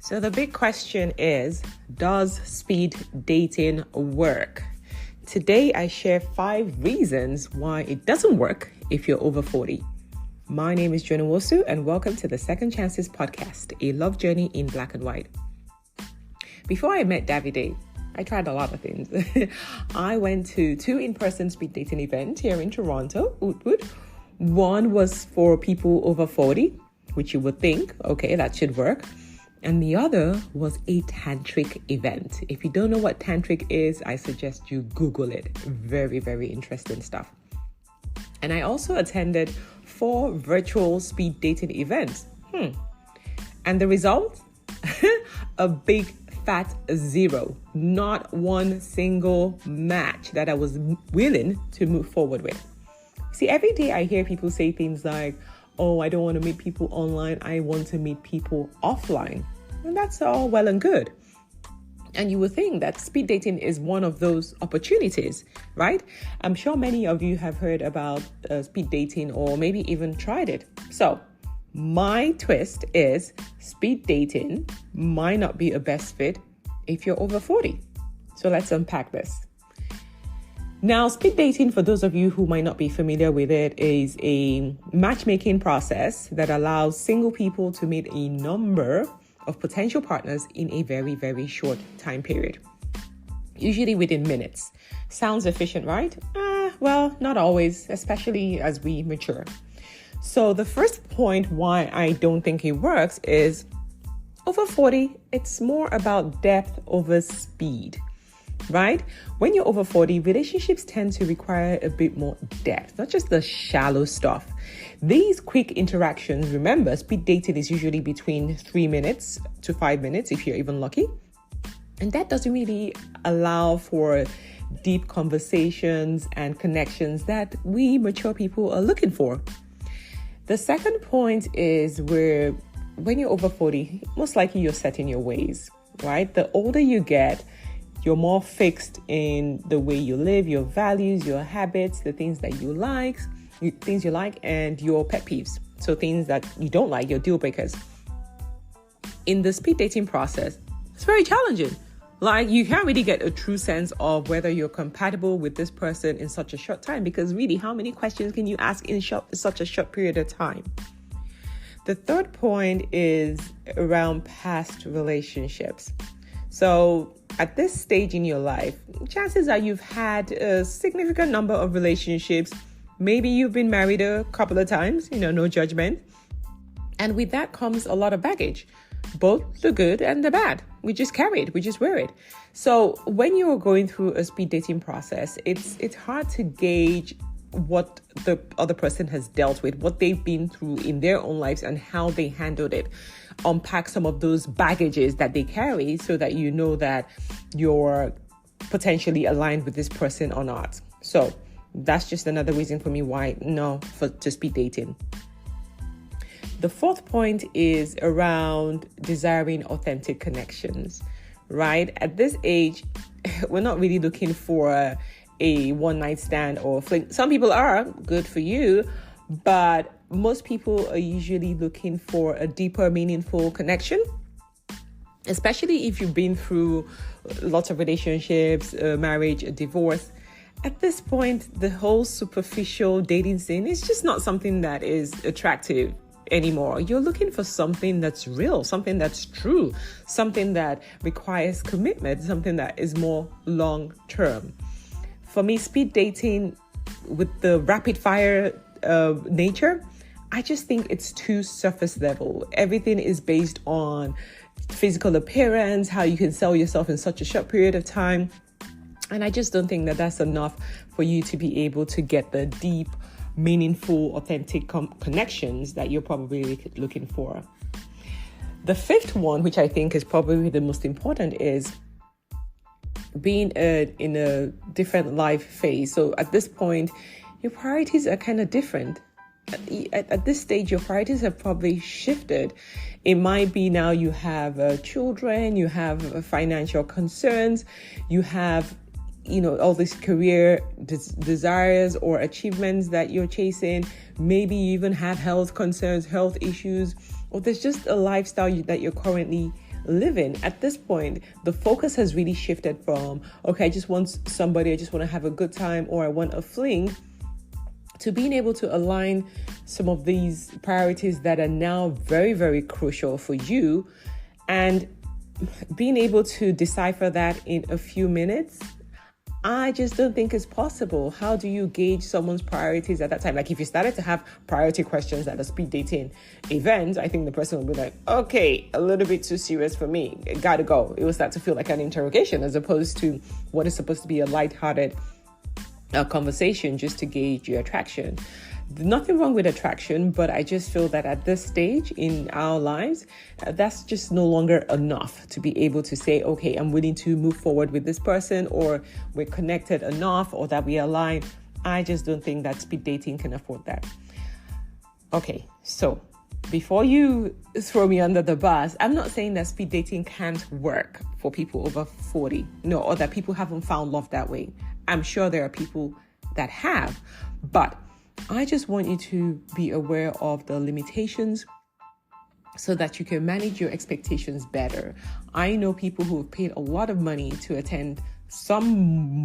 So the big question is, does speed dating work? Today, I share 5 reasons why it doesn't work if you're over 40. My name is Joan Nwosu, and welcome to the Second Chances podcast, a love journey in black and white. Before I met Davide, I tried a lot of things. I went to 2 in-person speed dating events here in Toronto, Woodwood. One was for people over 40, which you would think, okay, that should work. And the other was a tantric event. If you don't know what tantric is, I suggest you Google it. Very, very interesting stuff. And I also attended 4 virtual speed dating events. And the result? A big fat 0. Not one single match that I was willing to move forward with. See, every day I hear people say things like, oh, I don't want to meet people online. I want to meet people offline. And that's all well and good. And you would think that speed dating is one of those opportunities, right? I'm sure many of you have heard about speed dating or maybe even tried it. So my twist is speed dating might not be a best fit if you're over 40. So let's unpack this. Now, speed dating, for those of you who might not be familiar with it, is a matchmaking process that allows single people to meet a number of potential partners in a very, very short time period, usually within minutes. Sounds efficient, right? Well, not always, especially as we mature. So the first point why I don't think it works is over 40, it's more about depth over speed. Right? When you're over 40, relationships tend to require a bit more depth, not just the shallow stuff. These quick interactions, remember, speed dating is usually between 3 minutes to 5 minutes if you're even lucky. And that doesn't really allow for deep conversations and connections that we mature people are looking for. The second point is where when you're over 40, most likely you're set in your ways, right? The older you get, you're more fixed in the way you live, your values, your habits, the things that you like, and your pet peeves. So things that you don't like, your deal breakers. In the speed dating process, it's very challenging. Like, you can't really get a true sense of whether you're compatible with this person in such a short time, because really, how many questions can you ask in such a short period of time? The third point is around past relationships. So at this stage in your life, chances are you've had a significant number of relationships. Maybe you've been married a couple of times, no judgment. And with that comes a lot of baggage, both the good and the bad. We just carry it, we just wear it. So when you're going through a speed dating process, it's hard to gauge what the other person has dealt with, what they've been through in their own lives and how they handled it. Unpack some of those baggages that they carry so that you know that you're potentially aligned with this person or not. So that's just another reason for me why to speed dating. The fourth point is around desiring authentic connections, right? At this age, we're not really looking for a one-night stand or fling. Some people are, good for you, but most people are usually looking for a deeper, meaningful connection, especially if you've been through lots of relationships, a marriage, a divorce. At this point, the whole superficial dating scene is just not something that is attractive anymore. You're looking for something that's real, something that's true, something that requires commitment, something that is more long-term. For me, speed dating with the rapid fire nature, I just think it's too surface level. Everything is based on physical appearance, how you can sell yourself in such a short period of time. And I just don't think that that's enough for you to be able to get the deep, meaningful, authentic connections that you're probably looking for. The fifth one, which I think is probably the most important, is being in a different life phase. So at this point, your priorities are kind of different. At this stage, your priorities have probably shifted. It might be now you have children, you have financial concerns, you have all these career desires or achievements that you're chasing. Maybe you even have health concerns, health issues, or there's just a lifestyle that you're currently living. At this point, the focus has really shifted from, okay, I just want somebody, I just want to have a good time, or I want a fling, to being able to align some of these priorities that are now very, very crucial for you, and being able to decipher that in a few minutes. I just don't think it's possible. How do you gauge someone's priorities at that time? Like if you started to have priority questions at a speed dating event, I think the person will be like, okay, a little bit too serious for me. Gotta go. It will start to feel like an interrogation as opposed to what is supposed to be a lighthearted conversation just to gauge your attraction. Nothing wrong with attraction, but I just feel that at this stage in our lives, that's just no longer enough to be able to say, okay, I'm willing to move forward with this person, or we're connected enough, or that we align. I just don't think that speed dating can afford that. Okay, so before you throw me under the bus, I'm not saying that speed dating can't work for people over 40. No, or that people haven't found love that way. I'm sure there are people that have, but I just want you to be aware of the limitations so that you can manage your expectations better. I know people who have paid a lot of money to attend some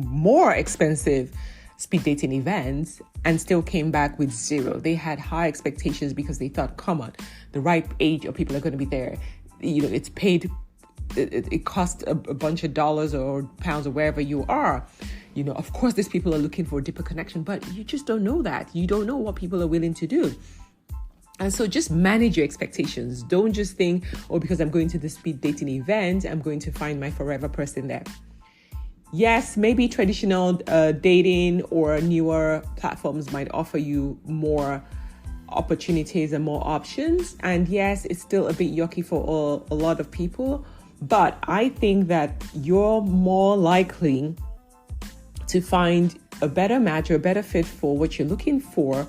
more expensive speed dating events and still came back with zero. They had high expectations because they thought, come on, the right age of people are going to be there. You know, it's paid, it costs a bunch of dollars or pounds or wherever you are. You know, of course, these people are looking for a deeper connection, but you just don't know that. You don't know what people are willing to do. And so just manage your expectations. Don't just think, oh, because I'm going to the speed dating event, I'm going to find my forever person there. Yes, maybe traditional dating or newer platforms might offer you more opportunities and more options. And yes, it's still a bit yucky for a lot of people. But I think that you're more likely to find a better match or a better fit for what you're looking for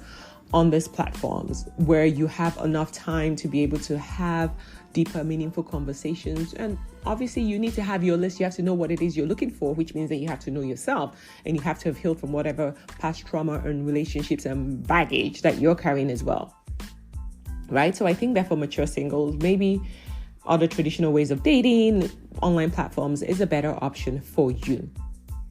on these platforms, where you have enough time to be able to have deeper, meaningful conversations. And obviously you need to have your list. You have to know what it is you're looking for, which means that you have to know yourself, and you have to have healed from whatever past trauma and relationships and baggage that you're carrying as well. Right? So I think that for mature singles, maybe other traditional ways of dating, online platforms is a better option for you.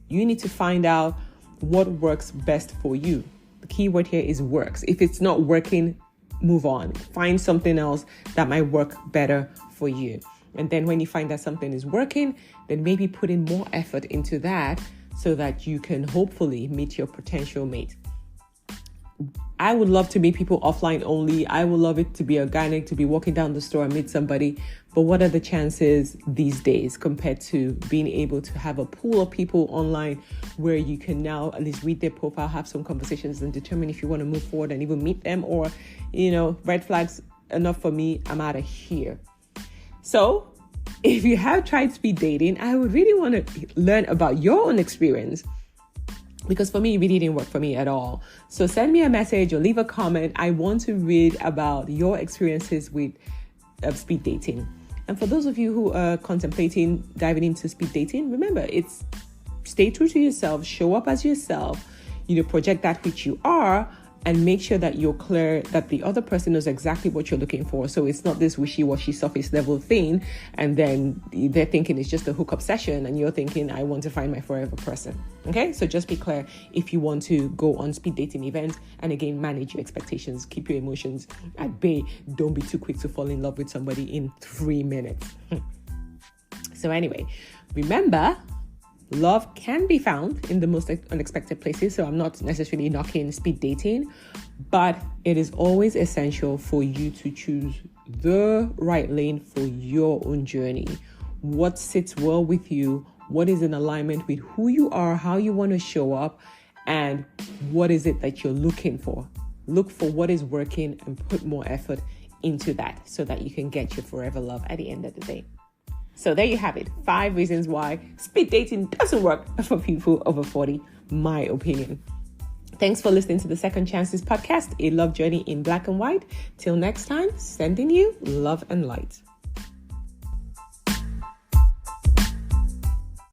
You need to find out what works best for you. The key word here is works. If it's not working, move on. Find something else that might work better for you. And then when you find that something is working, then maybe put in more effort into that so that you can hopefully meet your potential mate. I would love to meet people offline only. I would love it to be organic, to be walking down the store and meet somebody. But what are the chances these days compared to being able to have a pool of people online where you can now at least read their profile, have some conversations, and determine if you want to move forward and even meet them, or, you know, red flags, enough for me, I'm out of here. So if you have tried speed dating, I would really want to learn about your own experience, because for me, it really didn't work for me at all. So send me a message or leave a comment. I want to read about your experiences with speed dating. And for those of you who are contemplating diving into speed dating, remember, it's stay true to yourself, show up as yourself, project that which you are, and make sure that you're clear that the other person knows exactly what you're looking for. So it's not this wishy-washy surface level thing, and then they're thinking it's just a hookup session, and you're thinking, I want to find my forever person. Okay, so just be clear if you want to go on speed dating events. And again, manage your expectations, keep your emotions at bay. Don't be too quick to fall in love with somebody in 3 minutes. So anyway, remember, love can be found in the most unexpected places. So I'm not necessarily knocking speed dating, but it is always essential for you to choose the right lane for your own journey. What sits well with you? What is in alignment with who you are, how you want to show up, and what is it that you're looking for? Look for what is working and put more effort into that so that you can get your forever love at the end of the day. So there you have it. 5 reasons why speed dating doesn't work for people over 40, my opinion. Thanks for listening to the Second Chances podcast, a love journey in black and white. Till next time, sending you love and light.